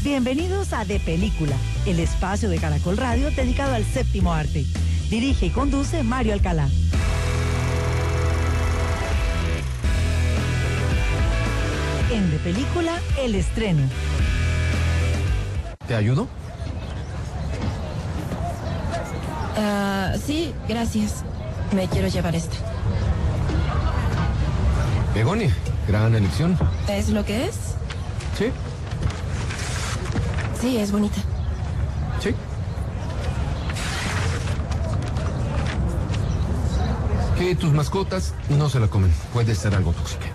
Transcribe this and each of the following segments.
Bienvenidos a De Película, el espacio de Caracol Radio dedicado al séptimo arte. Dirige y conduce Mario Alcalá. En De Película, el estreno. ¿Te ayudo? Sí, gracias. Me quiero llevar esta. Begonia, gran elección. ¿Es lo que es? Sí, Sí, es bonita. sí. Que tus mascotas no se la comen. Puede ser algo tóxica.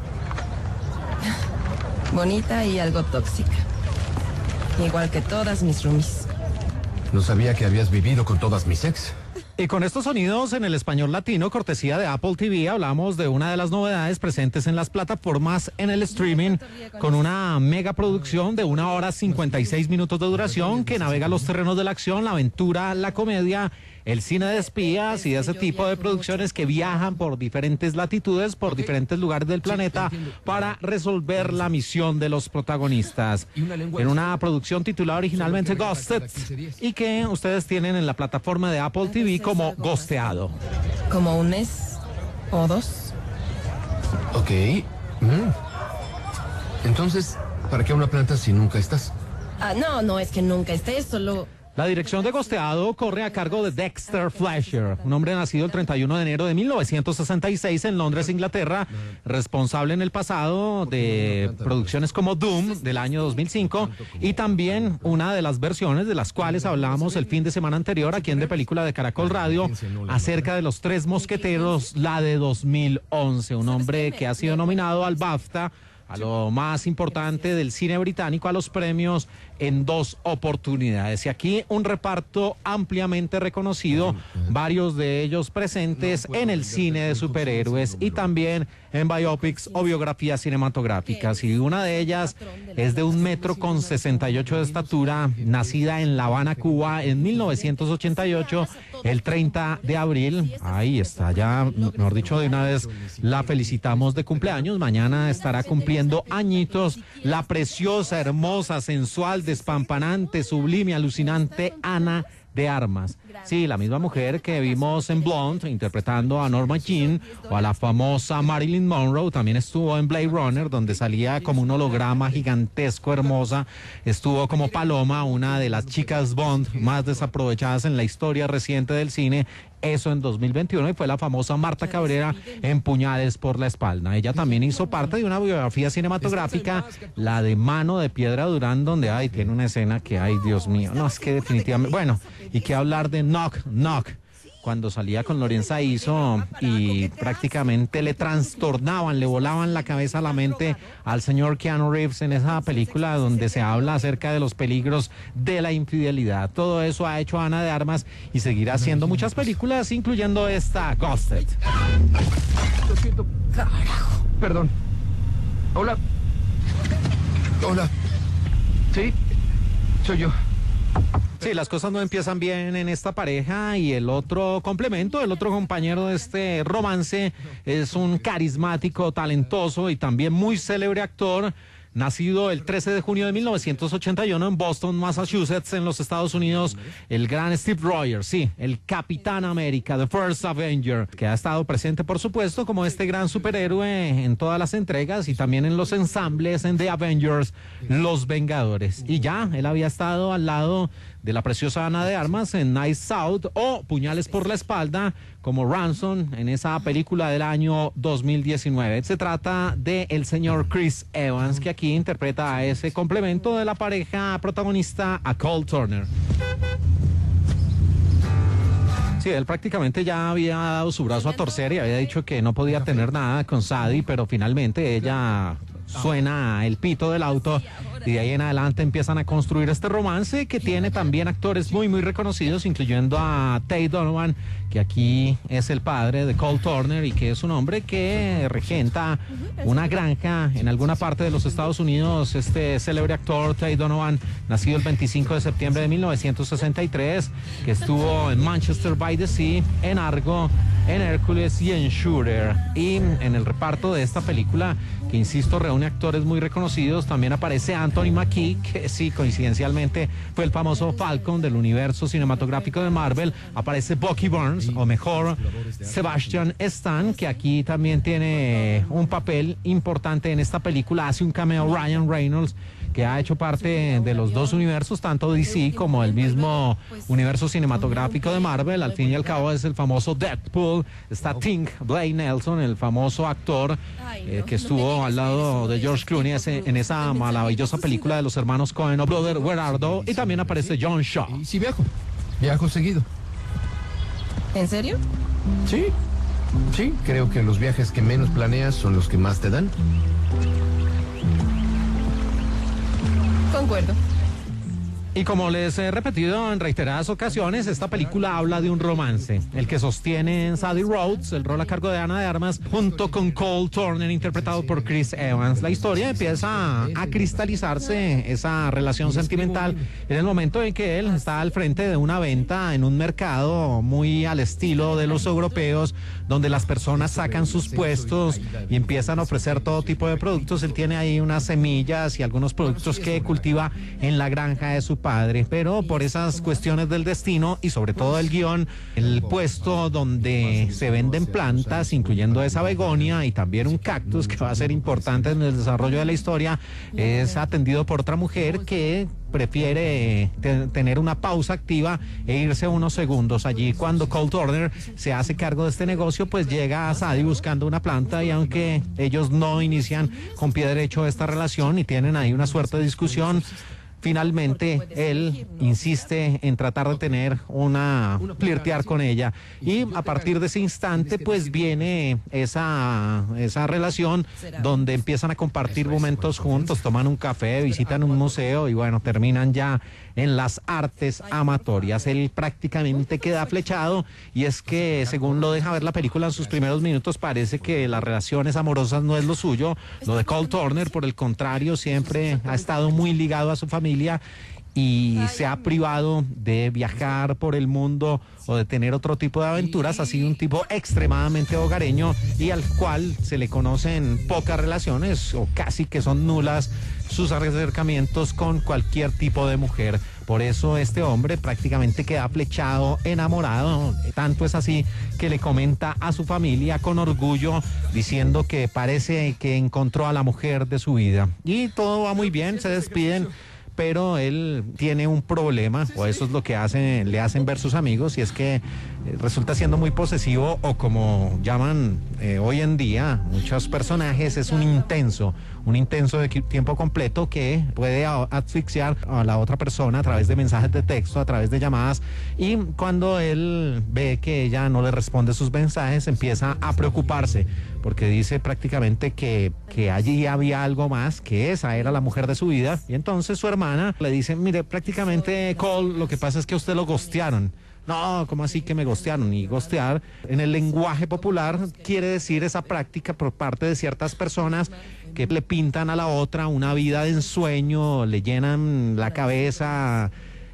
Bonita y algo tóxica. Igual que todas mis roomies. No sabía que habías vivido con todas mis ex. Y con estos sonidos en el español latino, cortesía de Apple TV, hablamos de una de las novedades presentes en las plataformas en el streaming, con una mega producción de 1 hora 56 minutos de duración que navega los terrenos de la acción, la aventura, la comedia, el cine de espías y ese tipo de producciones que viajan por diferentes latitudes, por diferentes lugares del planeta para resolver la misión de los protagonistas. En una producción titulada originalmente Ghosted y que ustedes tienen en la plataforma de Apple TV como Ghosteado. Como un mes o dos. Ok. Entonces, ¿para qué una planta si nunca estás? No es que nunca esté, solo... La dirección de Ghosteado corre a cargo de Dexter Fletcher, un hombre nacido el 31 de enero de 1966 en Londres, Inglaterra, responsable en el pasado de producciones como Doom del año 2005 y también una de las versiones de las cuales hablábamos el fin de semana anterior aquí en De Película de Caracol Radio acerca de Los Tres Mosqueteros, la de 2011, un hombre que ha sido nominado al BAFTA, a lo más importante del cine británico, a los premios en 2 oportunidades. Y aquí un reparto ampliamente reconocido, varios de ellos presentes en el cine de superhéroes y también en biopics o biografías cinematográficas. Y una de ellas es de 1,68 metros de estatura, nacida en La Habana, Cuba, en 1988, el 30 de abril. Ahí está, ya, mejor dicho, de una vez la felicitamos de cumpleaños. Mañana estará cumpliendo añitos la preciosa, hermosa, sensual, despampanante, sublime, alucinante Ana de Armas. Sí, la misma mujer que vimos en Blonde interpretando a Norma Jean o a la famosa Marilyn Monroe. También estuvo en Blade Runner, donde salía como un holograma gigantesco, hermosa. Estuvo como Paloma, una de las chicas Bond más desaprovechadas en la historia reciente del cine. Eso en 2021, y fue la famosa Marta Cabrera en Puñales por la espalda. Ella también hizo parte de una biografía cinematográfica, la de Mano de Piedra Durán, donde tiene una escena que, Dios mío, no, es que definitivamente, bueno, y que hablar de Knock Knock, cuando salía con Lorenza Iso y prácticamente le trastornaban, le volaban la cabeza a la mente al señor Keanu Reeves en esa película donde se habla acerca de los peligros de la infidelidad. Todo eso ha hecho Ana de Armas y seguirá haciendo muchas películas, incluyendo esta, Ghosted. Lo siento. Carajo. Perdón. Hola. Hola. Sí, soy yo. Sí, las cosas no empiezan bien en esta pareja y el otro complemento, el otro compañero de este romance es un carismático, talentoso y también muy célebre actor, nacido el 13 de junio de 1981 en Boston, Massachusetts, en los Estados Unidos, el gran Steve Rogers, sí, el Capitán América, The First Avenger, que ha estado presente, por supuesto, como este gran superhéroe en todas las entregas y también en los ensambles en The Avengers, Los Vengadores. Y ya, él había estado al lado de la preciosa Ana de Armas en Knives Out o Puñales por la espalda, como Ransom en esa película del año 2019. Se trata de el señor Chris Evans, que aquí interpreta a ese complemento de la pareja protagonista, a Cole Turner. Sí, él prácticamente ya había dado su brazo a torcer y había dicho que no podía tener nada con Sadie, pero finalmente ella suena el pito del auto y de ahí en adelante empiezan a construir este romance que tiene también actores muy reconocidos, incluyendo a Tate Donovan, que aquí es el padre de Cole Turner y que es un hombre que regenta una granja en alguna parte de los Estados Unidos. Este célebre actor Tate Donovan, nacido el 25 de septiembre de 1963, que estuvo en Manchester by the Sea, en Argo, en Hércules y en Shooter. Y en el reparto de esta película, que insisto, reúne actores muy reconocidos, también aparece Anthony Mackie, que sí, coincidencialmente fue el famoso Falcon del universo cinematográfico de Marvel. Aparece Bucky Barnes, o mejor, Sebastian Stan, que aquí también tiene un papel importante en esta película. Hace un cameo Ryan Reynolds, que ha hecho parte de los dos universos, tanto DC como el mismo universo cinematográfico de Marvel. Al fin y al cabo es el famoso Deadpool. Está Tink Blake Nelson, el famoso actor que estuvo al lado de George Clooney en esa maravillosa película de los hermanos Coen, O Brother, Where Art Thou? Y también aparece John Shaw. Y sí viajo seguido. ¿En serio? Sí, creo que los viajes que menos planeas son los que más te dan. Concuerdo. Y como les he repetido en reiteradas ocasiones, esta película habla de un romance, el que sostiene Sadie Rhodes, el rol a cargo de Ana de Armas, junto con Cole Turner, interpretado por Chris Evans. La historia empieza a cristalizarse, esa relación sentimental, en el momento en que él está al frente de una venta en un mercado muy al estilo de los europeos, donde las personas sacan sus puestos y empiezan a ofrecer todo tipo de productos. Él tiene ahí unas semillas y algunos productos que cultiva en la granja de su padre, pero por esas cuestiones del destino y sobre todo el guión, el puesto donde se venden plantas, incluyendo esa begonia y también un cactus que va a ser importante en el desarrollo de la historia, es atendido por otra mujer que prefiere tener una pausa activa e irse unos segundos allí. Cuando Cole Turner se hace cargo de este negocio, pues llega a Sadie buscando una planta, y aunque ellos no inician con pie derecho esta relación y tienen ahí una suerte de discusión, finalmente él insiste en tratar de tener flirtear con ella, y a partir de ese instante pues viene esa relación donde empiezan a compartir momentos juntos, toman un café, visitan un museo y bueno, terminan ya en las artes amatorias. Él prácticamente queda flechado, y es que según lo deja ver la película en sus primeros minutos, parece que las relaciones amorosas no es lo suyo. Lo de Cole Turner, por el contrario, siempre ha estado muy ligado a su familia y se ha privado de viajar por el mundo o de tener otro tipo de aventuras. Ha sido un tipo extremadamente hogareño y al cual se le conocen pocas relaciones, o casi que son nulas sus acercamientos con cualquier tipo de mujer. Por eso este hombre prácticamente queda flechado, enamorado. Tanto es así que le comenta a su familia con orgullo, diciendo que parece que encontró a la mujer de su vida. Y todo va muy bien, se despiden, pero él tiene un problema, o eso es lo que le hacen ver sus amigos, y es que resulta siendo muy posesivo, o como llaman hoy en día muchos personajes, es un intenso de tiempo completo que puede asfixiar a la otra persona a través de mensajes de texto, a través de llamadas, y cuando él ve que ella no le responde sus mensajes, empieza a preocuparse, porque dice prácticamente que allí había algo más, que esa era la mujer de su vida. Y entonces su hermana le dice: mire, prácticamente, Cole, lo que pasa es que a usted lo ghostearon. No, ¿cómo así que me ghostearon? Y ghostear en el lenguaje popular quiere decir esa práctica por parte de ciertas personas que le pintan a la otra una vida de ensueño, le llenan la cabeza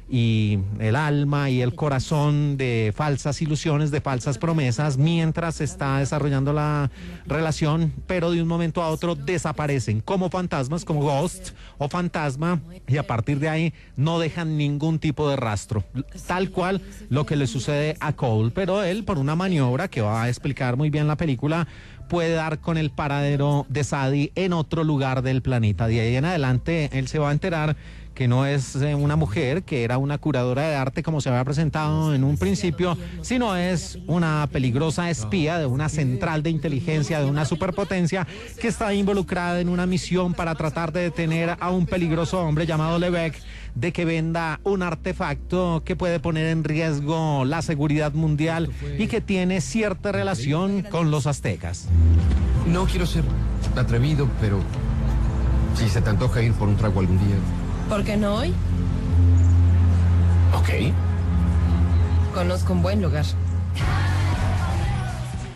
y el alma y el corazón de falsas ilusiones, de falsas promesas, mientras se está desarrollando la relación, pero de un momento a otro desaparecen como fantasmas, como Ghost o Fantasma, y a partir de ahí no dejan ningún tipo de rastro, tal cual lo que le sucede a Cole. Pero él, por una maniobra que va a explicar muy bien la película, puede dar con el paradero de Sadie en otro lugar del planeta. De ahí en adelante él se va a enterar que no es una mujer, que era una curadora de arte como se había presentado en un principio, sino es una peligrosa espía de una central de inteligencia de una superpotencia que está involucrada en una misión para tratar de detener a un peligroso hombre llamado Levesque de que venda un artefacto que puede poner en riesgo la seguridad mundial y que tiene cierta relación con los aztecas. No quiero ser atrevido, pero si se te antoja ir por un trago algún día. ¿Por qué no hoy? Ok. Conozco un buen lugar.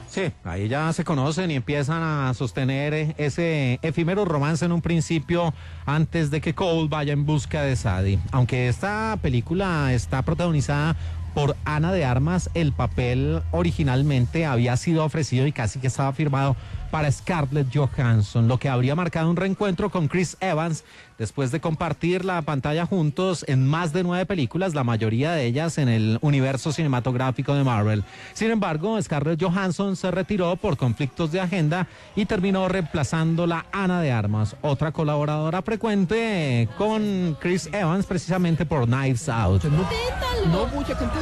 Sí, ahí ya se conocen y empiezan a sostener ese efímero romance en un principio, antes de que Cole vaya en busca de Sadie. Aunque esta película está protagonizada por Ana de Armas. El papel originalmente había sido ofrecido y casi que estaba firmado para Scarlett Johansson, lo que habría marcado un reencuentro con Chris Evans después de compartir la pantalla juntos en más de 9 películas, la mayoría de ellas en el universo cinematográfico de Marvel. Sin embargo, Scarlett Johansson se retiró por conflictos de agenda y terminó reemplazándola Ana de Armas, otra colaboradora frecuente con Chris Evans, precisamente por Knives Out. No voy a cantar.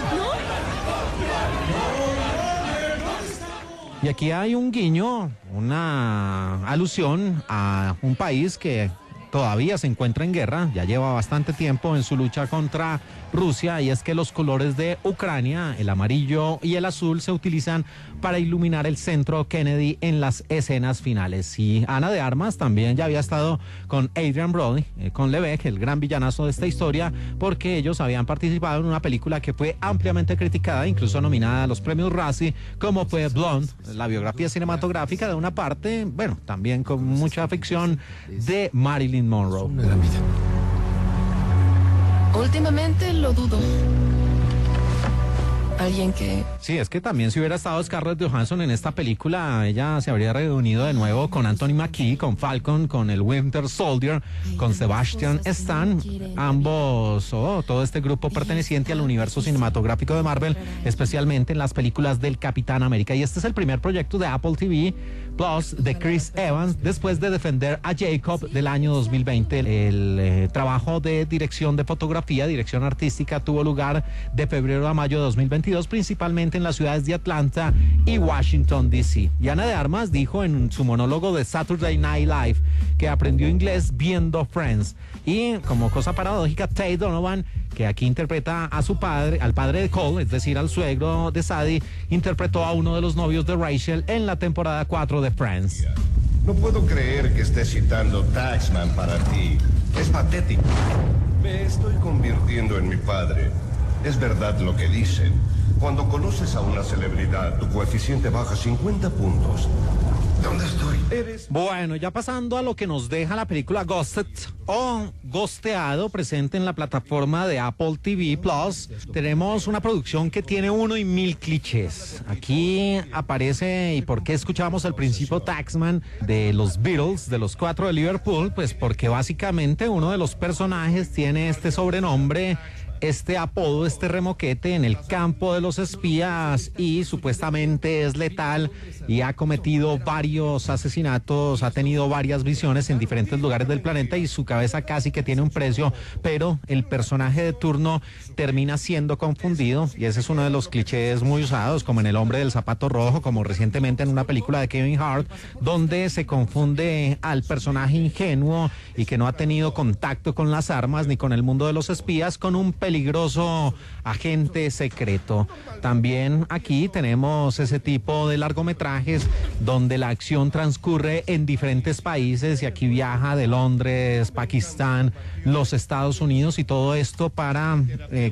Y aquí hay un guiño, una alusión a un país que todavía se encuentra en guerra, ya lleva bastante tiempo en su lucha contra Rusia, y es que los colores de Ucrania, el amarillo y el azul, se utilizan para iluminar el centro Kennedy en las escenas finales. Y Ana de Armas también ya había estado con Adrian Brody, con Levesque, el gran villanazo de esta historia, porque ellos habían participado en una película que fue ampliamente criticada, incluso nominada a los premios Razzie, como fue Blonde, la biografía cinematográfica de una parte, bueno, también con mucha ficción, de Marilyn Monroe. Una gran vida. Últimamente lo dudo. Alguien que... Sí, es que también si hubiera estado Scarlett Johansson en esta película, ella se habría reunido de nuevo con Anthony Mackie, con Falcon, con el Winter Soldier, con Sebastian Stan, ambos, todo este grupo perteneciente al universo cinematográfico de Marvel, especialmente en las películas del Capitán América. Y este es el primer proyecto de Apple TV Plus de Chris Evans, después de Defender a Jacob del año 2020. El trabajo de dirección de fotografía, dirección artística, tuvo lugar de febrero a mayo de 2022, principalmente en las ciudades de Atlanta y Washington, D.C. Y Ana de Armas dijo en su monólogo de Saturday Night Live que aprendió inglés viendo Friends. Y como cosa paradójica, Tate Donovan, que aquí interpreta a su padre, al padre de Cole, es decir, al suegro de Sadie, interpretó a uno de los novios de Rachel en la temporada 4 de Friends. No puedo creer que estés citando Taxman para ti. Es patético. Me estoy convirtiendo en mi padre. Es verdad lo que dicen. Cuando conoces a una celebridad, tu coeficiente baja 50 puntos. ¿Dónde estoy? Bueno, ya pasando a lo que nos deja la película Ghosted o Ghosteado, presente en la plataforma de Apple TV Plus, tenemos una producción que tiene 1 y 1000 clichés. Aquí aparece, ¿y por qué escuchamos al principio Taxman de los Beatles, de los 4 de Liverpool? Pues porque básicamente uno de los personajes tiene este sobrenombre, este apodo, este remoquete en el campo de los espías, y supuestamente es letal y ha cometido varios asesinatos, ha tenido varias visiones en diferentes lugares del planeta y su cabeza casi que tiene un precio, pero el personaje de turno termina siendo confundido, y ese es uno de los clichés muy usados, como en El hombre del zapato rojo, como recientemente en una película de Kevin Hart, donde se confunde al personaje ingenuo y que no ha tenido contacto con las armas ni con el mundo de los espías con un peligroso agente secreto. También aquí tenemos ese tipo de largometrajes donde la acción transcurre en diferentes países, y aquí viaja de Londres, Pakistán, los Estados Unidos, y todo esto para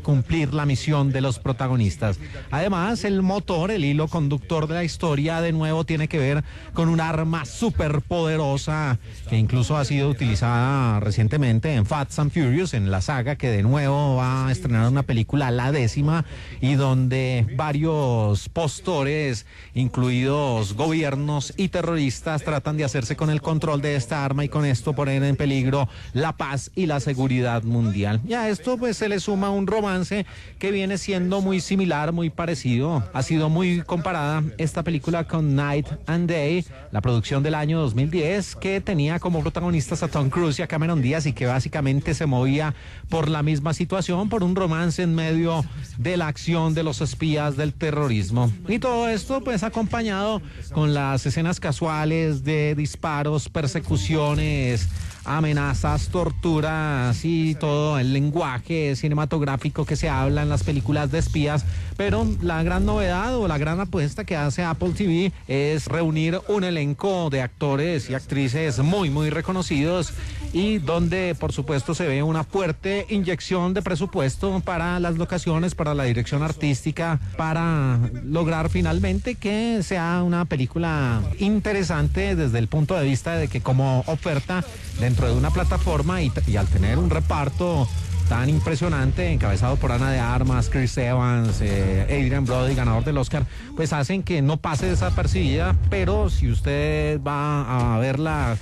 cumplir la misión de los protagonistas. Además, el motor, el hilo conductor de la historia, de nuevo tiene que ver con un arma súper poderosa que incluso ha sido utilizada recientemente en Fast and Furious, en la saga que de nuevo va a estrenar una película, la 10ª, y donde varios postores, incluidos gobiernos y terroristas, tratan de hacerse con el control de esta arma y con esto poner en peligro la paz y la seguridad mundial. Y a esto pues se le suma un romance que viene siendo muy similar, muy parecido. Ha sido muy comparada esta película con Night and Day, la producción del año 2010, que tenía como protagonistas a Tom Cruise y a Cameron Díaz, y que básicamente se movía por la misma situación, por un romance en medio de la acción de los espías del terrorismo. Y todo esto pues acompañado con las escenas casuales de disparos, persecuciones, amenazas, torturas y todo el lenguaje cinematográfico que se habla en las películas de espías. Pero la gran novedad o la gran apuesta que hace Apple TV es reunir un elenco de actores y actrices muy, muy reconocidos, y donde por supuesto se ve una fuerte inyección de presupuesto para las locaciones, para la dirección artística, para lograr finalmente que sea una película interesante desde el punto de vista de que como oferta dentro de una plataforma y al tener un reparto tan impresionante, encabezado por Ana de Armas, Chris Evans, Adrien Brody, ganador del Oscar, pues hacen que no pase desapercibida, pero si usted va a verla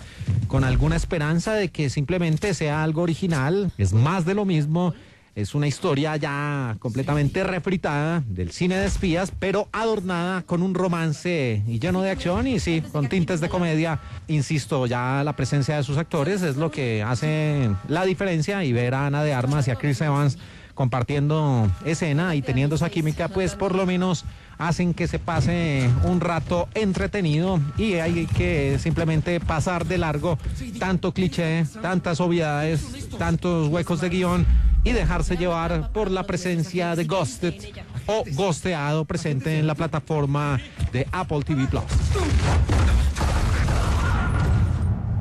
con alguna esperanza de que simplemente sea algo original, es más de lo mismo. Es una historia ya completamente refritada del cine de espías, pero adornada con un romance y lleno de acción y sí, con tintes de comedia. Insisto, ya la presencia de sus actores es lo que hace la diferencia, y ver a Ana de Armas y a Chris Evans compartiendo escena y teniendo esa química, pues por lo menos hacen que se pase un rato entretenido, y hay que simplemente pasar de largo tanto cliché, tantas obviedades, tantos huecos de guión, y dejarse llevar por la presencia de Ghosted o Ghosteado, presente en la plataforma de Apple TV Plus.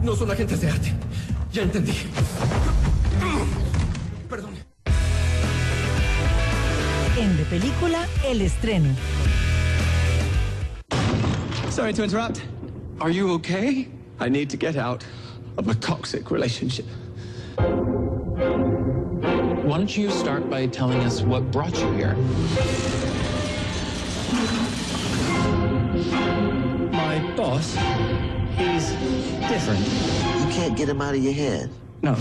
No son agentes de arte. Ya entendí. Perdón. En De Película, el estreno. Sorry to interrupt. Are you okay? I need to get out of a toxic relationship. Why don't you start by telling us what brought you here? My boss, he's different. You can't get him out of your head. No.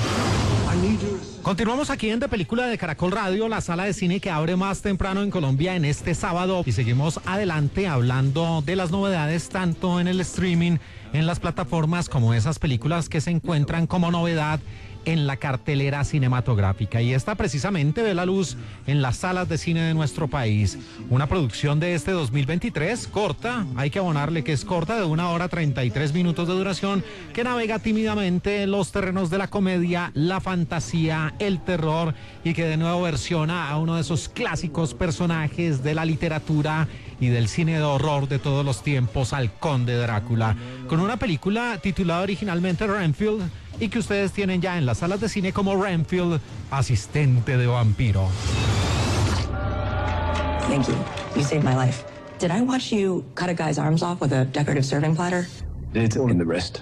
I need you. Continuamos aquí en De Película de Caracol Radio, la sala de cine que abre más temprano en Colombia en este sábado, y seguimos adelante hablando de las novedades tanto en el streaming, en las plataformas, como esas películas que se encuentran como novedad en la cartelera cinematográfica, y esta precisamente ve la luz en las salas de cine de nuestro país. Una producción de este 2023, corta, hay que abonarle que es corta, de 1 hora 33 minutos de duración, que navega tímidamente en los terrenos de la comedia, la fantasía, el terror, y que de nuevo versiona a uno de esos clásicos personajes de la literatura y del cine de horror de todos los tiempos, al Conde Drácula, con una película titulada originalmente Renfield, y que ustedes tienen ya en las salas de cine como Renfield, asistente de vampiro. Thank you. You saved my life. Did I watch you cut a guy's arms off with a decorative serving platter? It's in the wrist.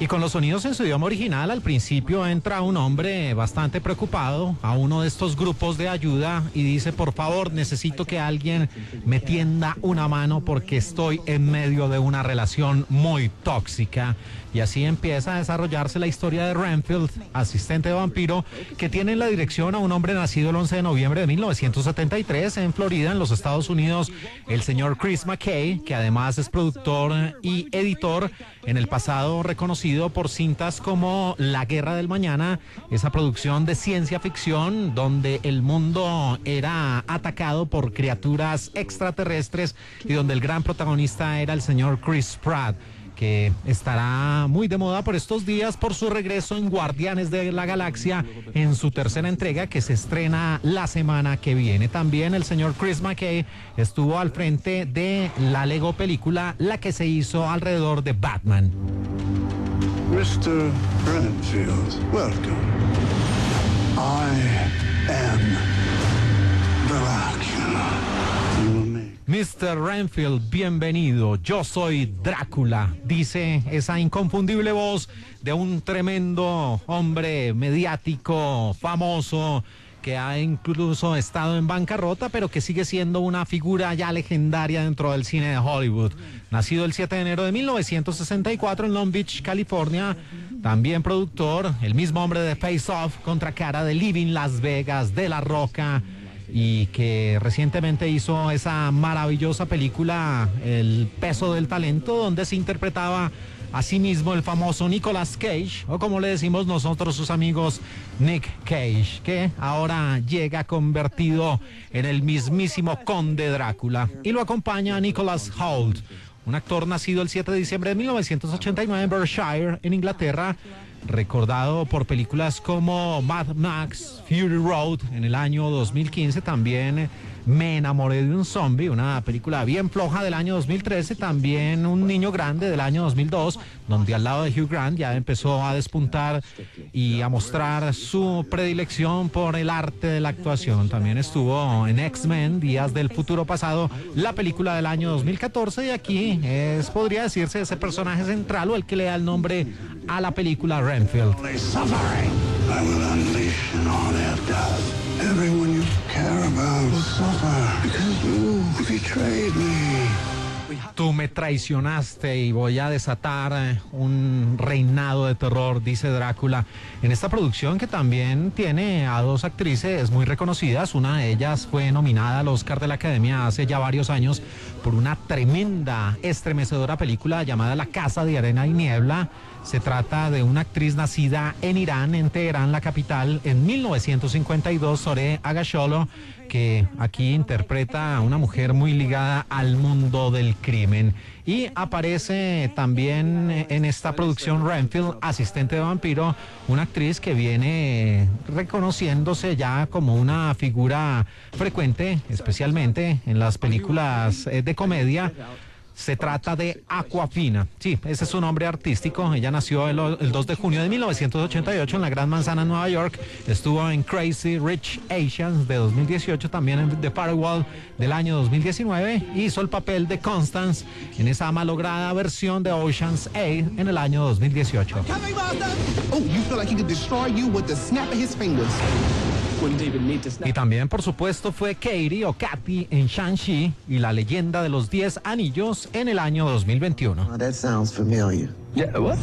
Y con los sonidos en su idioma original, al principio entra un hombre bastante preocupado a uno de estos grupos de ayuda y dice: por favor, necesito que alguien me tienda una mano porque estoy en medio de una relación muy tóxica. Y así empieza a desarrollarse la historia de Renfield, asistente de vampiro, que tiene en la dirección a un hombre nacido el 11 de noviembre de 1973 en Florida, en los Estados Unidos, el señor Chris McKay, que además es productor y editor, en el pasado reconocido por cintas como La Guerra del Mañana, esa producción de ciencia ficción donde el mundo era atacado por criaturas extraterrestres y donde el gran protagonista era el señor Chris Pratt, que estará muy de moda por estos días por su regreso en Guardianes de la Galaxia, en su tercera entrega que se estrena la semana que viene. También el señor Chris McKay estuvo al frente de la Lego película, la que se hizo alrededor de Batman. Mr. Renfield, welcome. I am Dracula. Mr. Renfield, bienvenido, yo soy Drácula, dice esa inconfundible voz de un tremendo hombre mediático, famoso, que ha incluso estado en bancarrota, pero que sigue siendo una figura ya legendaria dentro del cine de Hollywood. Nacido el 7 de enero de 1964 en Long Beach, California, también productor, el mismo hombre de Face Off, Contracara, de Living Las Vegas, de La Roca, y que recientemente hizo esa maravillosa película El Peso del Talento, donde se interpretaba a sí mismo el famoso Nicolas Cage, o como le decimos nosotros sus amigos, Nick Cage, que ahora llega convertido en el mismísimo Conde Drácula, y lo acompaña Nicholas Hoult, un actor nacido el 7 de diciembre de 1989 en Berkshire, en Inglaterra, recordado por películas como Mad Max, Fury Road en el año 2015, también Me enamoré de un zombie, una película bien floja del año 2013, también Un niño grande del año 2002, donde al lado de Hugh Grant ya empezó a despuntar y a mostrar su predilección por el arte de la actuación. También estuvo en X-Men, Días del Futuro Pasado, la película del año 2014, y aquí podría decirse, ese personaje central o el que le da el nombre a la película Renfield. I will unleash an army of death. Everyone you care about will suffer because you betrayed me. Tú me traicionaste y voy a desatar un reinado de terror, dice Drácula, en esta producción que también tiene a dos actrices muy reconocidas. Una de ellas fue nominada al Oscar de la Academia hace ya varios años por una tremenda, estremecedora película llamada La Casa de Arena y Niebla. Se trata de una actriz nacida en Irán, en Teherán, la capital, en 1952, Zoreh Agasholo, que aquí interpreta a una mujer muy ligada al mundo del crimen. Y aparece también en esta producción Renfield, asistente de vampiro, una actriz que viene reconociéndose ya como una figura frecuente, especialmente en las películas de comedia. Se trata de Awkwafina. Sí, ese es su nombre artístico. Ella nació el 2 de junio de 1988 en la Gran Manzana, Nueva York. Estuvo en Crazy Rich Asians de 2018, también en The Firewall del año 2019. Hizo el papel de Constance en esa malograda versión de Ocean's 8 en el año 2018. Y también, por supuesto, fue Katie o Katy en Shang-Chi y la leyenda de los 10 anillos en el año 2021. Oh, that sounds familiar. Yeah, what?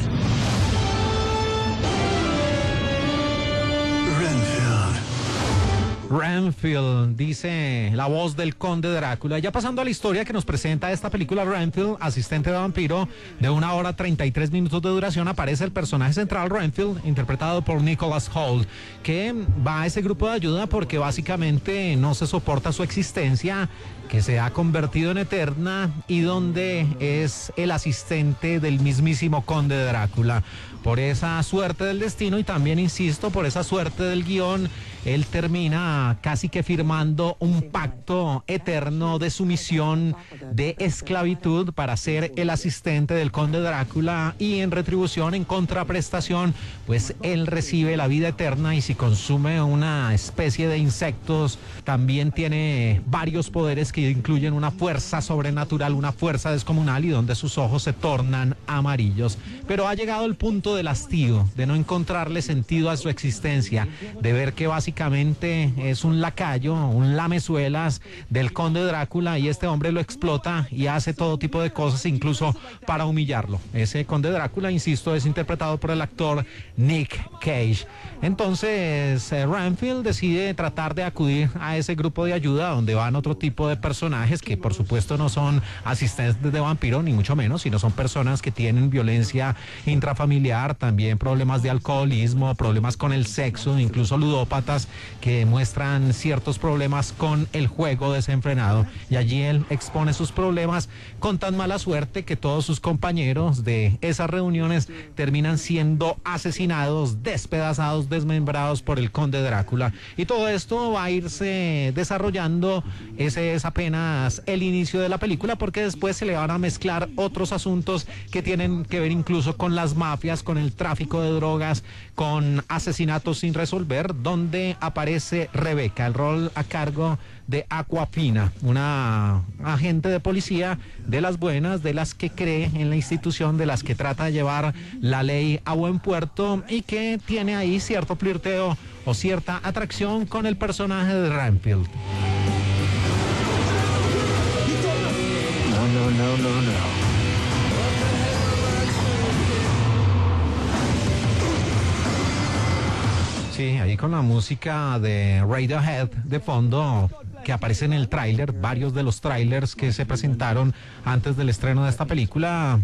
Renfield, dice la voz del conde Drácula. Ya pasando a la historia que nos presenta esta película, Renfield, asistente de vampiro, de 1 hora 33 minutos de duración, aparece el personaje central, Renfield, interpretado por Nicholas Hoult, que va a ese grupo de ayuda porque básicamente no se soporta su existencia, que se ha convertido en eterna, y donde es el asistente del mismísimo conde Drácula. Por esa suerte del destino y también, insisto, por esa suerte del guión, él termina casi que firmando un pacto eterno de sumisión, de esclavitud, para ser el asistente del conde Drácula, y en retribución, en contraprestación, pues él recibe la vida eterna, y si consume una especie de insectos, también tiene varios poderes que incluyen una fuerza sobrenatural, una fuerza descomunal, y donde sus ojos se tornan amarillos. Pero ha llegado el punto del hastío, de no encontrarle sentido a su existencia, de ver que básicamente es un lacayo, un lamezuelas del conde Drácula, y este hombre lo explota y hace todo tipo de cosas, incluso para humillarlo. Ese conde Drácula, insisto, es interpretado por el actor Nick Cage. Entonces Renfield decide tratar de acudir a ese grupo de ayuda, donde van otro tipo de personajes que por supuesto no son asistentes de vampiro, ni mucho menos, sino son personas que tienen violencia intrafamiliar, también problemas de alcoholismo, problemas con el sexo, incluso ludópatas que muestran ciertos problemas con el juego desenfrenado. Y allí él expone sus problemas con tan mala suerte que todos sus compañeros de esas reuniones terminan siendo asesinados, despedazados, desmembrados por el conde Drácula. Y todo esto va a irse desarrollando. Ese es apenas el inicio de la película, porque después se le van a mezclar otros asuntos que tienen que ver incluso con las mafias, con el tráfico de drogas, con asesinatos sin resolver, donde aparece Rebeca, el rol a cargo de Awkwafina, una agente de policía de las buenas, de las que cree en la institución, de las que trata de llevar la ley a buen puerto, y que tiene ahí cierto flirteo o cierta atracción con el personaje de Renfield. No. Sí, ahí con la música de Radiohead de fondo, que aparece en el tráiler, varios de los tráilers que se presentaron antes del estreno de esta película.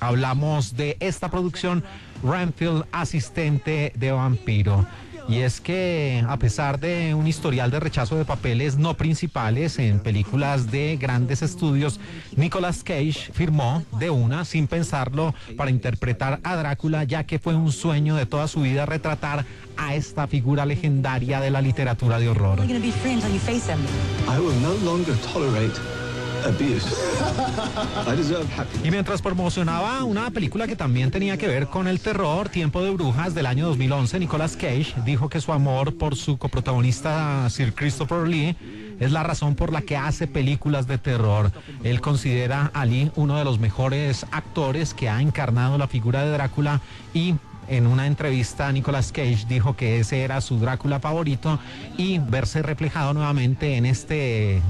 Hablamos de esta producción, Renfield, asistente de vampiro. Y es que, a pesar de un historial de rechazo de papeles no principales en películas de grandes estudios, Nicolas Cage firmó de una, sin pensarlo, para interpretar a Drácula, ya que fue un sueño de toda su vida retratar a esta figura legendaria de la literatura de horror. I will no longer tolerate abuse. I deserve happiness. Y mientras promocionaba una película que también tenía que ver con el terror, Tiempo de Brujas, del año 2011, Nicolas Cage dijo que su amor por su coprotagonista Sir Christopher Lee es la razón por la que hace películas de terror. Él considera a Lee uno de los mejores actores que ha encarnado la figura de Drácula, y en una entrevista Nicolas Cage dijo que ese era su Drácula favorito y verse reflejado nuevamente en este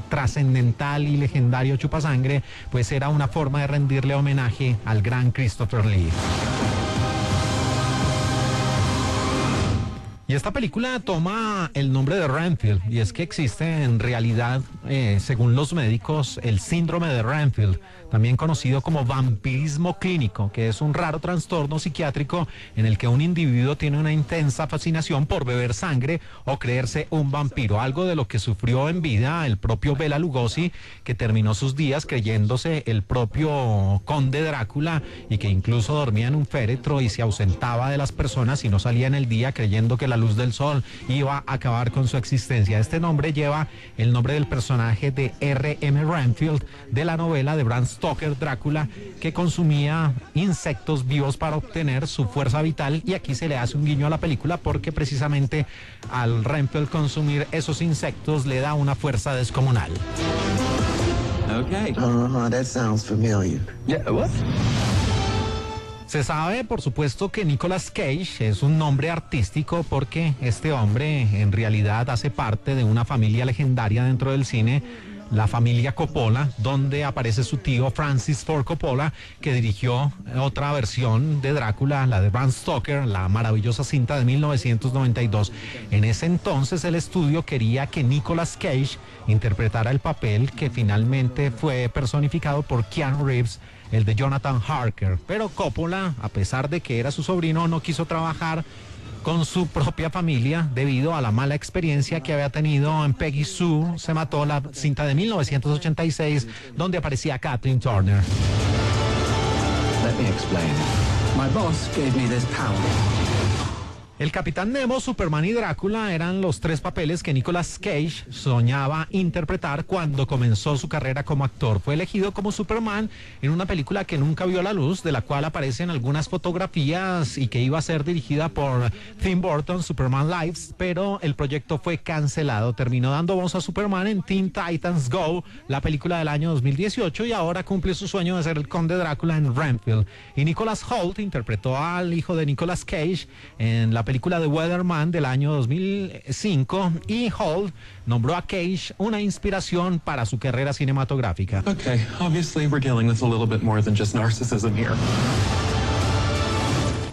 trascendental y legendario chupasangre, pues era una forma de rendirle homenaje al gran Christopher Lee. Y esta película toma el nombre de Renfield, y es que existe en realidad, según los médicos, el síndrome de Renfield, también conocido como vampirismo clínico, que es un raro trastorno psiquiátrico en el que un individuo tiene una intensa fascinación por beber sangre o creerse un vampiro, algo de lo que sufrió en vida el propio Bela Lugosi, que terminó sus días creyéndose el propio conde Drácula y que incluso dormía en un féretro y se ausentaba de las personas y no salía en el día creyendo que la luz del sol iba a acabar con su existencia. Este nombre lleva el nombre del personaje de R.M. Renfield de la novela de Bram Stoker, Drácula, que consumía insectos vivos para obtener su fuerza vital, y aquí se le hace un guiño a la película porque precisamente al Renfield consumir esos insectos le da una fuerza descomunal. Okay. That sounds familiar. Yeah, what? Se sabe, por supuesto, que Nicolas Cage es un nombre artístico porque este hombre en realidad hace parte de una familia legendaria dentro del cine, la familia Coppola, donde aparece su tío Francis Ford Coppola, que dirigió otra versión de Drácula, la de Bram Stoker, la maravillosa cinta de 1992. En ese entonces el estudio quería que Nicolas Cage interpretara el papel que finalmente fue personificado por Keanu Reeves, el de Jonathan Harker, pero Coppola, a pesar de que era su sobrino, no quiso trabajar con su propia familia debido a la mala experiencia que había tenido en Peggy Sue se mató, la cinta de 1986 donde aparecía Kathleen Turner. Let me explain. My boss gave me this power. El Capitán Nemo, Superman y Drácula eran los tres papeles que Nicolas Cage soñaba interpretar cuando comenzó su carrera como actor. Fue elegido como Superman en una película que nunca vio la luz, de la cual aparecen algunas fotografías y que iba a ser dirigida por Tim Burton, Superman Lives, pero el proyecto fue cancelado. Terminó dando voz a Superman en Teen Titans Go, la película del año 2018, y ahora cumple su sueño de ser el Conde Drácula en Renfield. Y Nicholas Hoult interpretó al hijo de Nicolas Cage en la película de Weatherman del año 2005, y Hoult nombró a Cage una inspiración para su carrera cinematográfica. Okay, obviously we're dealing with a little bit more than just narcissism here.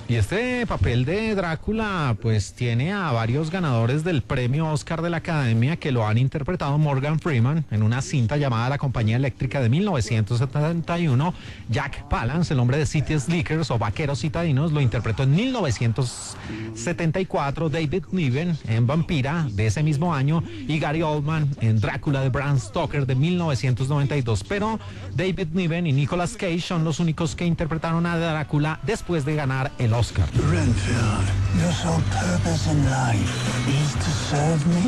Y este papel de Drácula pues tiene a varios ganadores del premio Oscar de la Academia que lo han interpretado. Morgan Freeman en una cinta llamada La Compañía Eléctrica de 1971, Jack Palance, el hombre de City Slickers o Vaqueros Citadinos, lo interpretó en 1974, David Niven en Vampira de ese mismo año y Gary Oldman en Drácula de Bram Stoker de 1992, pero David Niven y Nicolas Cage son los únicos que interpretaron a Drácula después de ganar el Oscar. Renfield, your sole purpose in life is to serve me.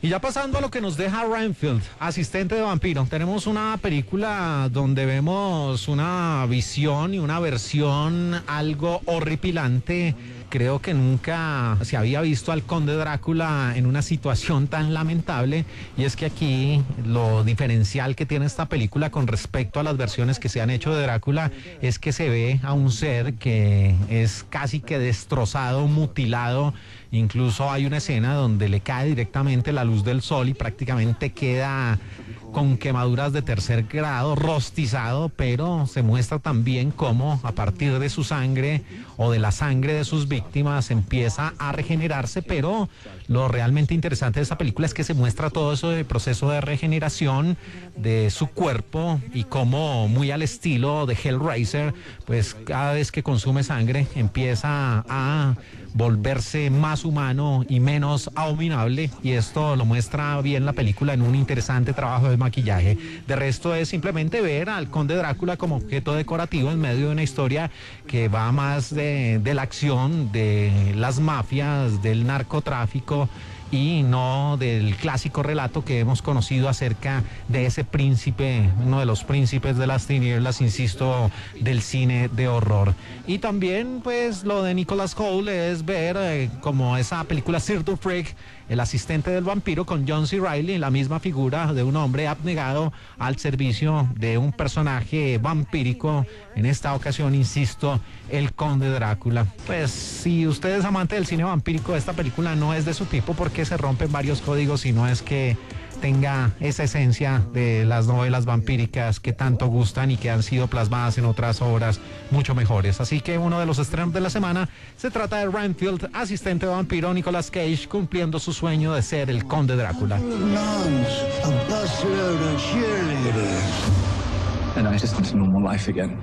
Y ya pasando a lo que nos deja Renfield, asistente de vampiro, tenemos una película donde vemos una visión y una versión algo horripilante. Creo que nunca se había visto al Conde Drácula en una situación tan lamentable, y es que aquí lo diferencial que tiene esta película con respecto a las versiones que se han hecho de Drácula es que se ve a un ser que es casi que destrozado, mutilado. Incluso hay una escena donde le cae directamente la luz del sol y prácticamente queda con quemaduras de tercer grado, rostizado, pero se muestra también cómo a partir de su sangre o de la sangre de sus víctimas empieza a regenerarse. Pero lo realmente interesante de esta película es que se muestra todo eso de proceso de regeneración de su cuerpo y cómo, muy al estilo de Hellraiser, pues cada vez que consume sangre empieza a volverse más humano y menos abominable, y esto lo muestra bien la película en un interesante trabajo de maquillaje. De resto es simplemente ver al Conde Drácula como objeto decorativo en medio de una historia que va más de la acción, de las mafias, del narcotráfico y no del clásico relato que hemos conocido acerca de ese príncipe, uno de los príncipes de las tinieblas, insisto, del cine de horror. Y también pues lo de Nicolas Cole es ver como esa película Sir the Freak, el asistente del vampiro, con John C. Reilly, la misma figura de un hombre abnegado al servicio de un personaje vampírico, en esta ocasión, insisto, el Conde Drácula. Pues si usted es amante del cine vampírico, esta película no es de su tipo porque se rompen varios códigos y no es que tenga esa esencia de las novelas vampíricas que tanto gustan y que han sido plasmadas en otras obras mucho mejores. Así que uno de los estrenos de la semana se trata de Renfield, asistente de vampiro Nicolas Cage, cumpliendo su sueño de ser el Conde Drácula. And I just want a normal life again.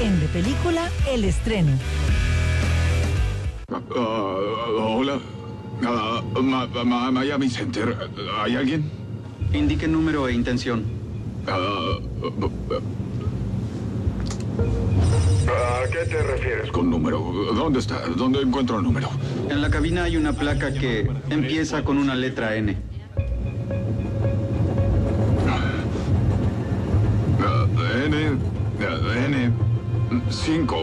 En De Película, el estreno. Hola. Miami Center. ¿Hay alguien? Indique número e intención. ¿A qué te refieres con número? ¿Dónde está? ¿Dónde encuentro el número? En la cabina hay una placa que empieza con una letra N. N 5.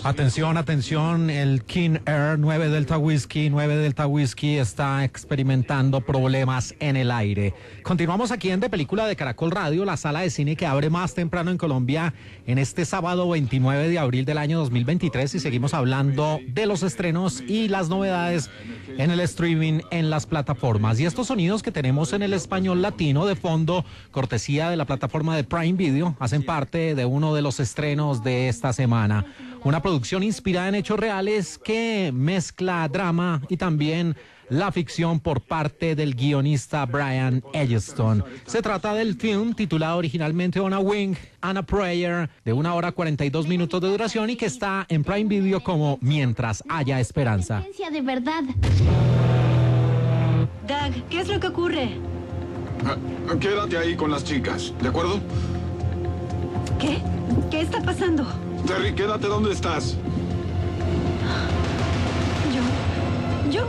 Atención, atención, el King Air 9 Delta Whiskey está experimentando problemas en el aire. Continuamos aquí en De Película de Caracol Radio, la sala de cine que abre más temprano en Colombia en este sábado 29 de abril del año 2023 y seguimos hablando de los estrenos y las novedades en el streaming en las plataformas. Y estos sonidos que tenemos en el español latino de fondo, cortesía de la plataforma de Prime Video, hacen parte de uno de los estrenos de esta semana. Una producción inspirada en hechos reales que mezcla drama y también la ficción por parte del guionista Brian Edgleston. Se trata del film titulado originalmente On a Wing and a Prayer, de 1 hora 42 minutos de duración y que está en Prime Video como Mientras haya esperanza. De verdad. Doug, ¿qué es lo que ocurre? Quédate ahí con las chicas, ¿de acuerdo? ¿Qué? ¿Qué está pasando? Terry, quédate donde estás. Yo...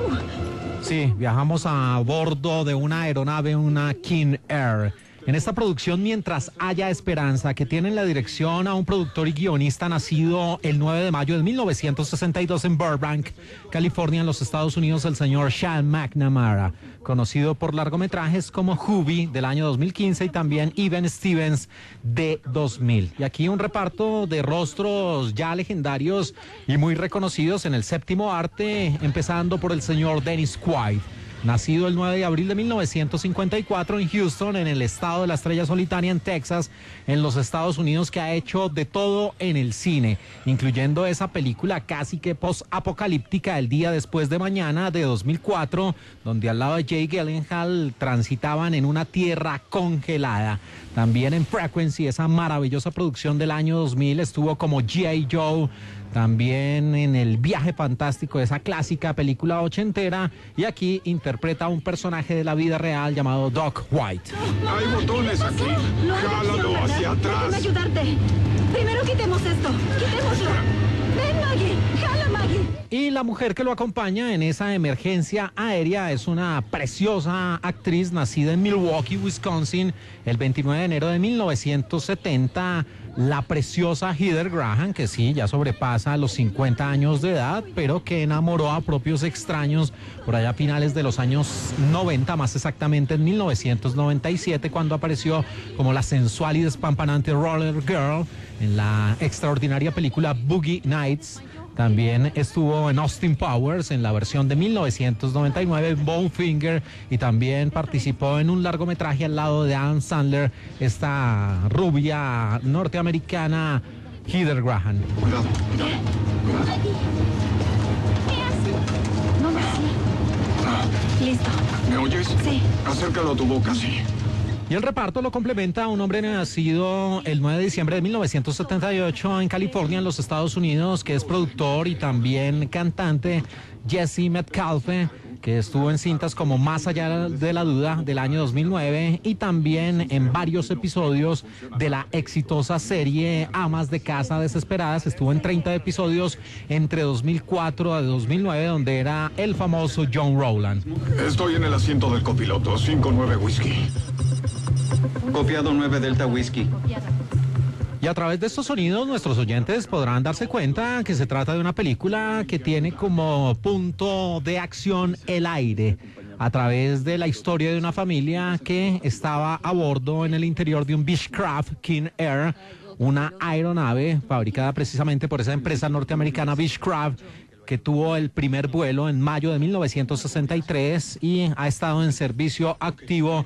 Sí, viajamos a bordo de una aeronave, una King Air. En esta producción, Mientras haya esperanza, que tiene en la dirección a un productor y guionista nacido el 9 de mayo de 1962 en Burbank, California, en los Estados Unidos, el señor Sean McNamara, conocido por largometrajes como Hubie del año 2015 y también Even Stevens de 2000. Y aquí un reparto de rostros ya legendarios y muy reconocidos en el séptimo arte, empezando por el señor Dennis Quaid. Nacido el 9 de abril de 1954 en Houston, en el estado de la Estrella Solitaria en Texas, en los Estados Unidos, que ha hecho de todo en el cine, incluyendo esa película casi que post-apocalíptica, El día después de mañana, de 2004, donde al lado de Jake Gyllenhaal transitaban en una tierra congelada. También en Frequency, esa maravillosa producción del año 2000, estuvo como G.I. Joe. También en El viaje fantástico, esa clásica película ochentera, y aquí interpreta a un personaje de la vida real llamado Doc White. Hay botones aquí. Jálalo hacia atrás. Déjame ayudarte. Primero quitemos esto. Quitémoslo. Ven, Maggie. Jala, Maggie. Y la mujer que lo acompaña en esa emergencia aérea es una preciosa actriz nacida en Milwaukee, Wisconsin, el 29 de enero de 1970. La preciosa Heather Graham, que sí, ya sobrepasa los 50 años de edad, pero que enamoró a propios extraños por allá a finales de los años 90, más exactamente en 1997, cuando apareció como la sensual y despampanante Roller Girl en la extraordinaria película Boogie Nights. También estuvo en Austin Powers en la versión de 1999, Bowfinger, y también participó en un largometraje al lado de Adam Sandler, esta rubia norteamericana Heather Graham. Cuidado. ¿Qué hace? No me hace. Listo. ¿Me oyes? Sí. Acércalo a tu boca, sí. Y el reparto lo complementa un hombre nacido el 9 de diciembre de 1978 en California, en los Estados Unidos, que es productor y también cantante, Jesse Metcalfe, que estuvo en cintas como Más allá de la duda del año 2009 y también en varios episodios de la exitosa serie Amas de Casa Desesperadas. Estuvo en 30 episodios entre 2004 a 2009, donde era el famoso John Rowland. Estoy en el asiento del copiloto, 5-9 whisky. Copiado 9 Delta Whisky. Y a través de estos sonidos nuestros oyentes podrán darse cuenta que se trata de una película que tiene como punto de acción el aire, a través de la historia de una familia que estaba a bordo en el interior de un Beechcraft King Air, una aeronave fabricada precisamente por esa empresa norteamericana Beechcraft, que tuvo el primer vuelo en mayo de 1963 y ha estado en servicio activo,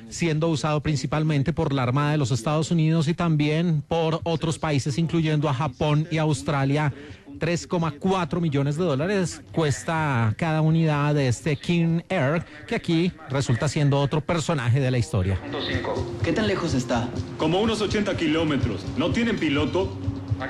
siendo usado principalmente por la Armada de los Estados Unidos y también por otros países, incluyendo a Japón y Australia. $3,4 millones cuesta cada unidad de este King Air, que aquí resulta siendo otro personaje de la historia. ¿Qué tan lejos está? Como unos 80 kilómetros. ¿No tienen piloto?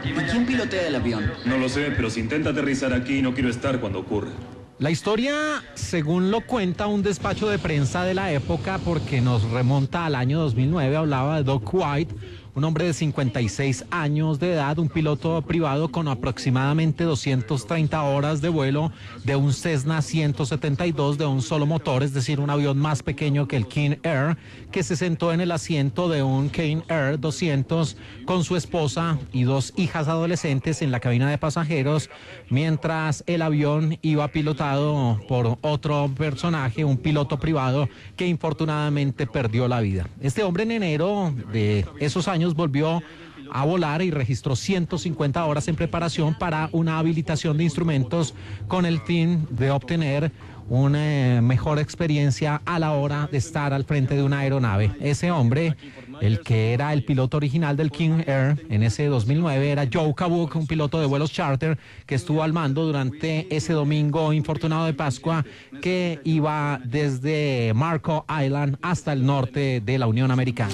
¿Y quién pilotea el avión? No lo sé, pero si intenta aterrizar aquí, no quiero estar cuando ocurra. La historia, según lo cuenta un despacho de prensa de la época, porque nos remonta al año 2009, hablaba de Doug White, un hombre de 56 años de edad, un piloto privado con aproximadamente 230 horas de vuelo de un Cessna 172 de un solo motor, es decir, un avión más pequeño que el King Air, que se sentó en el asiento de un King Air 200 con su esposa y 2 hijas adolescentes en la cabina de pasajeros, mientras el avión iba pilotado por otro personaje, un piloto privado que infortunadamente perdió la vida. Este hombre en enero de esos años volvió a volar y registró 150 horas en preparación para una habilitación de instrumentos con el fin de obtener una mejor experiencia a la hora de estar al frente de una aeronave. Ese hombre, el que era el piloto original del King Air en ese 2009, era Joe Cabuk, un piloto de vuelos charter que estuvo al mando durante ese domingo infortunado de Pascua, que iba desde Marco Island hasta el norte de la Unión Americana.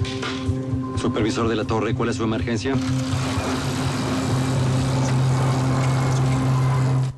Supervisor de la torre, ¿cuál es su emergencia?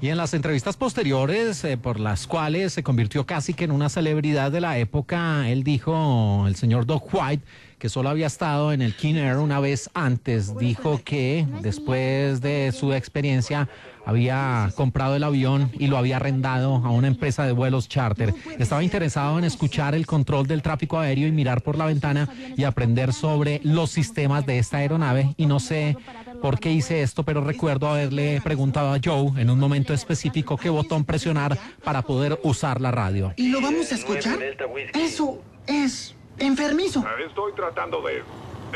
Y en las entrevistas posteriores, por las cuales se convirtió casi que en una celebridad de la época, él dijo, el señor Doug White, que solo había estado en el King Air una vez antes. Dijo que después de su experiencia había comprado el avión y lo había arrendado a una empresa de vuelos charter. Estaba interesado en escuchar el control del tráfico aéreo y mirar por la ventana y aprender sobre los sistemas de esta aeronave. Y no sé por qué hice esto, pero recuerdo haberle preguntado a Joe en un momento específico qué botón presionar para poder usar la radio. ¿Y lo vamos a escuchar? Eso es enfermizo. Estoy tratando de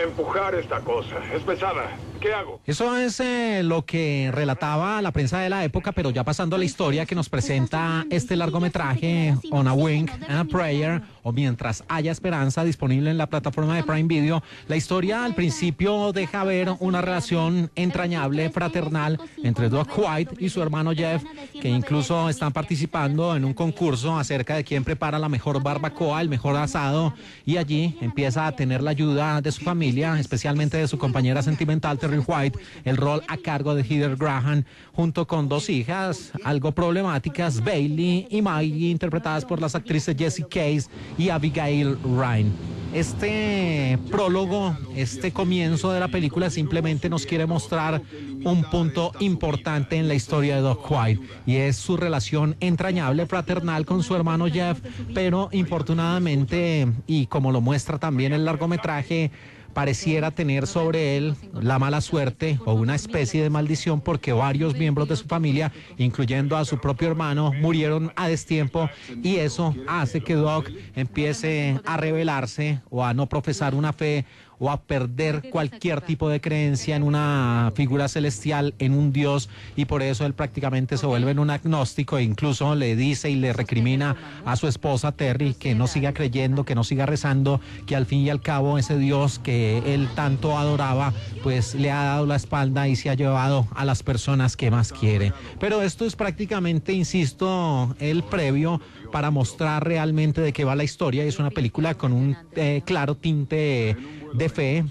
empujar esta cosa. Es pesada. ¿Qué hago? Eso es lo que relataba la prensa de la época, pero ya pasando a la historia que nos presenta este largometraje, On a Wing and a Prayer, o Mientras haya esperanza, disponible en la plataforma de Prime Video. La historia al principio deja ver una relación entrañable, fraternal, entre Doug White y su hermano Jeff, que incluso están participando en un concurso acerca de quién prepara la mejor barbacoa, el mejor asado, y allí empieza a tener la ayuda de su familia, especialmente de su compañera sentimental, Terry White, el rol a cargo de Heather Graham, junto con 2 hijas algo problemáticas, Bailey y Maggie, interpretadas por las actrices Jessie Case y Abigail Ryan. Este prólogo, este comienzo de la película simplemente nos quiere mostrar un punto importante en la historia de Doug White, y es su relación entrañable, fraternal con su hermano Jeff, pero infortunadamente, y como lo muestra también el largometraje, pareciera tener sobre él la mala suerte o una especie de maldición, porque varios miembros de su familia, incluyendo a su propio hermano, murieron a destiempo, y eso hace que Doug empiece a rebelarse o a no profesar una fe o a perder cualquier tipo de creencia en una figura celestial, en un Dios, y por eso él prácticamente se vuelve en un agnóstico e incluso le dice y le recrimina a su esposa Terry que no siga creyendo, que no siga rezando, que al fin y al cabo ese Dios que él tanto adoraba pues le ha dado la espalda y se ha llevado a las personas que más quiere. Pero esto es prácticamente, insisto, el previo para mostrar realmente de qué va la historia. Es una película con un claro tinte de fe,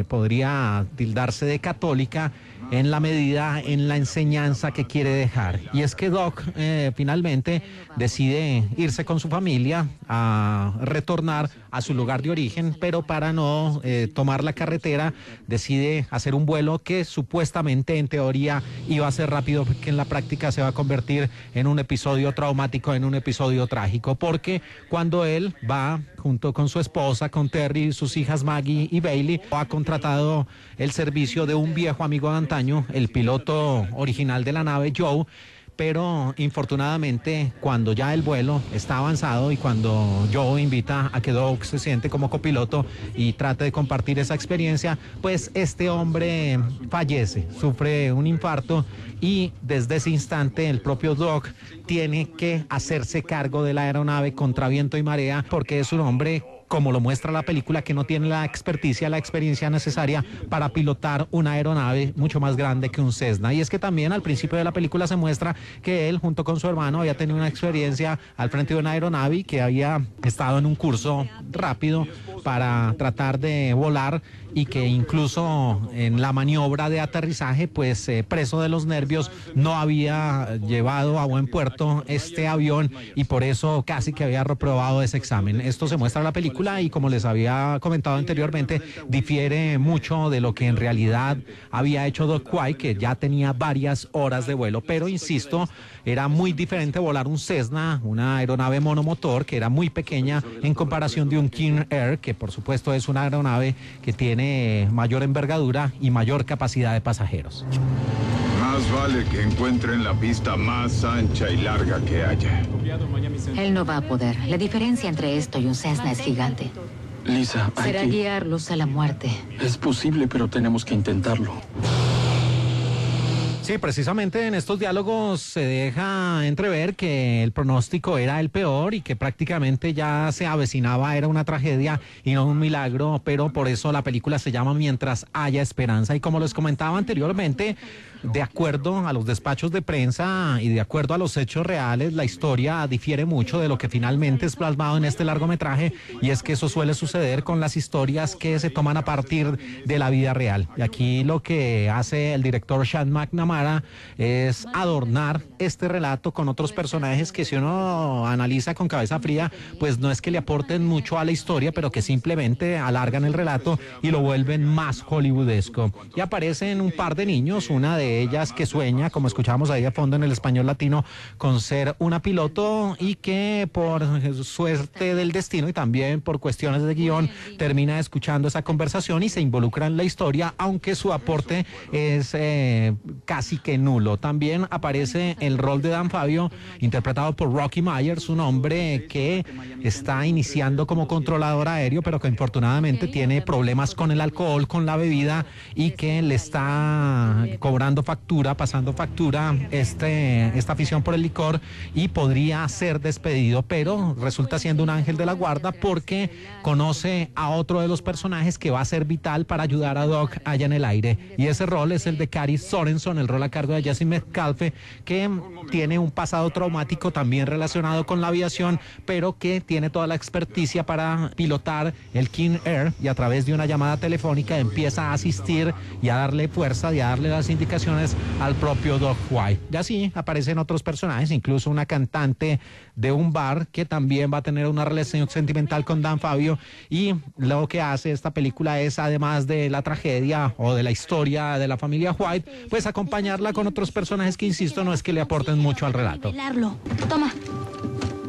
podría tildarse de católica, en la medida, en la enseñanza que quiere dejar. Y es que Doc finalmente decide irse con su familia a retornar a su lugar de origen, pero para no tomar la carretera decide hacer un vuelo que supuestamente en teoría iba a ser rápido, que en la práctica se va a convertir en un episodio traumático, en un episodio trágico, porque cuando él va junto con su esposa, con Terry, sus hijas Maggie y Bailey, ha contratado el servicio de un viejo amigo de antaño, el piloto original de la nave, Joe, pero infortunadamente cuando ya el vuelo está avanzado y cuando Joe invita a que Doc se siente como copiloto y trate de compartir esa experiencia, pues este hombre fallece, sufre un infarto y desde ese instante el propio Doc tiene que hacerse cargo de la aeronave contra viento y marea, porque es un hombre, como lo muestra la película, que no tiene la experticia, la experiencia necesaria para pilotar una aeronave mucho más grande que un Cessna. Y es que también al principio de la película se muestra que él, junto con su hermano, había tenido una experiencia al frente de una aeronave, que había estado en un curso rápido para tratar de volar y que incluso en la maniobra de aterrizaje, pues preso de los nervios, no había llevado a buen puerto este avión y por eso casi que había reprobado ese examen. Esto se muestra en la película y, como les había comentado anteriormente, difiere mucho de lo que en realidad había hecho Doc White, que ya tenía varias horas de vuelo, pero insisto, era muy diferente volar un Cessna, una aeronave monomotor que era muy pequeña en comparación de un King Air, que por supuesto es una aeronave que tiene mayor envergadura y mayor capacidad de pasajeros. Más vale que encuentren la pista más ancha y larga que haya. Él no va a poder. La diferencia entre esto y un Cessna es gigante. Lisa, será guiarlos a la muerte. Es posible, pero tenemos que intentarlo. Sí, precisamente en estos diálogos se deja entrever que el pronóstico era el peor y que prácticamente ya se avecinaba, era una tragedia y no un milagro, pero por eso la película se llama Mientras haya esperanza. Y como les comentaba anteriormente, de acuerdo a los despachos de prensa y de acuerdo a los hechos reales, la historia difiere mucho de lo que finalmente es plasmado en este largometraje, y es que eso suele suceder con las historias que se toman a partir de la vida real. Y aquí lo que hace el director Sean McNamara es adornar este relato con otros personajes que, si uno analiza con cabeza fría, pues no es que le aporten mucho a la historia, pero que simplemente alargan el relato y lo vuelven más hollywoodesco. Y aparecen un par de niños, una de ellas que sueña, como escuchamos ahí a fondo en el español latino, con ser una piloto, y que por suerte del destino y también por cuestiones de guión termina escuchando esa conversación y se involucra en la historia, aunque su aporte es casi que nulo. También aparece el rol de Dan Fabio, interpretado por Rocky Myers, un hombre que está iniciando como controlador aéreo, pero que infortunadamente tiene problemas con el alcohol, con la bebida, y que le está cobrando factura, pasando factura esta afición por el licor, y podría ser despedido, pero resulta siendo un ángel de la guarda porque conoce a otro de los personajes que va a ser vital para ayudar a Doc allá en el aire, y ese rol es el de Cary Sorenson, el rol a cargo de Jesse Metcalfe, que tiene un pasado traumático también relacionado con la aviación, pero que tiene toda la experticia para pilotar el King Air, y a través de una llamada telefónica empieza a asistir y a darle fuerza y a darle las indicaciones al propio Doc White. Y así aparecen otros personajes, incluso una cantante de un bar que también va a tener una relación sentimental con Dan Fabio, y lo que hace esta película es, además de la tragedia o de la historia de la familia White, pues acompañarla con otros personajes que, insisto, no es que le aporten mucho al relato. Toma,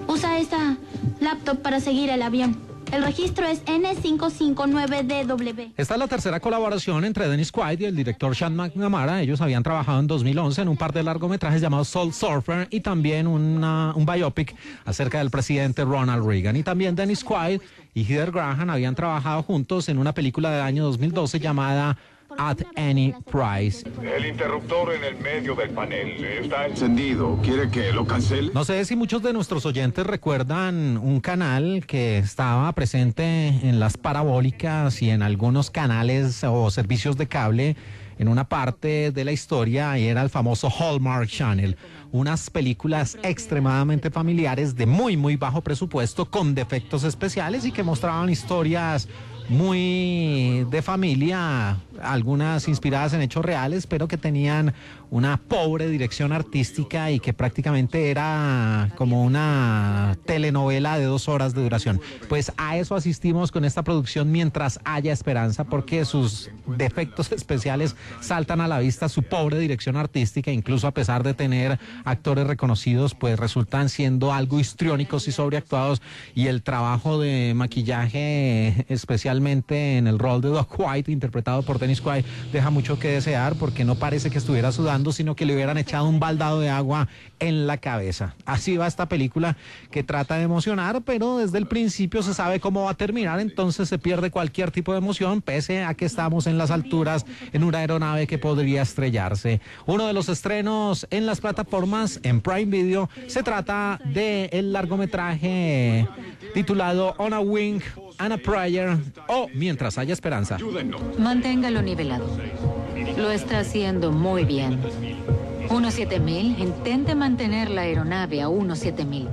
usa esta laptop para seguir el avión. El registro es N559DW. Esta es la tercera colaboración entre Dennis Quaid y el director Sean McNamara. Ellos habían trabajado en 2011 en un par de largometrajes llamados Soul Surfer y también un biopic acerca del presidente Ronald Reagan. Y también Dennis Quaid y Heather Graham habían trabajado juntos en una película del año 2012 llamada At Any Price. El interruptor en el medio del panel está encendido. ¿Quiere que lo cancele? No sé si muchos de nuestros oyentes recuerdan un canal que estaba presente en las parabólicas y en algunos canales o servicios de cable en una parte de la historia, y era el famoso Hallmark Channel. Unas películas extremadamente familiares de muy bajo presupuesto, con defectos especiales, y que mostraban historias muy de familia, algunas inspiradas en hechos reales, pero que tenían una pobre dirección artística y que prácticamente era como una telenovela de 2 horas de duración. Pues a eso asistimos con esta producción Mientras haya esperanza, porque sus defectos especiales saltan a la vista, su pobre dirección artística, incluso a pesar de tener actores reconocidos, pues resultan siendo algo histriónicos y sobreactuados, y el trabajo de maquillaje, especialmente en el rol de Doc White, interpretado por Dennis Quaid, deja mucho que desear, porque no parece que estuviera sudando, sino que le hubieran echado un baldado de agua en la cabeza. Así va esta película, que trata de emocionar, pero desde el principio se sabe cómo va a terminar, entonces se pierde cualquier tipo de emoción, pese a que estamos en las alturas en una aeronave que podría estrellarse. Uno de los estrenos en las plataformas, en Prime Video, se trata de el largometraje titulado On a Wing and a Prayer, o Mientras haya esperanza. Manténgalo nivelado. Lo está haciendo muy bien. 17000, intente mantener la aeronave a 17000.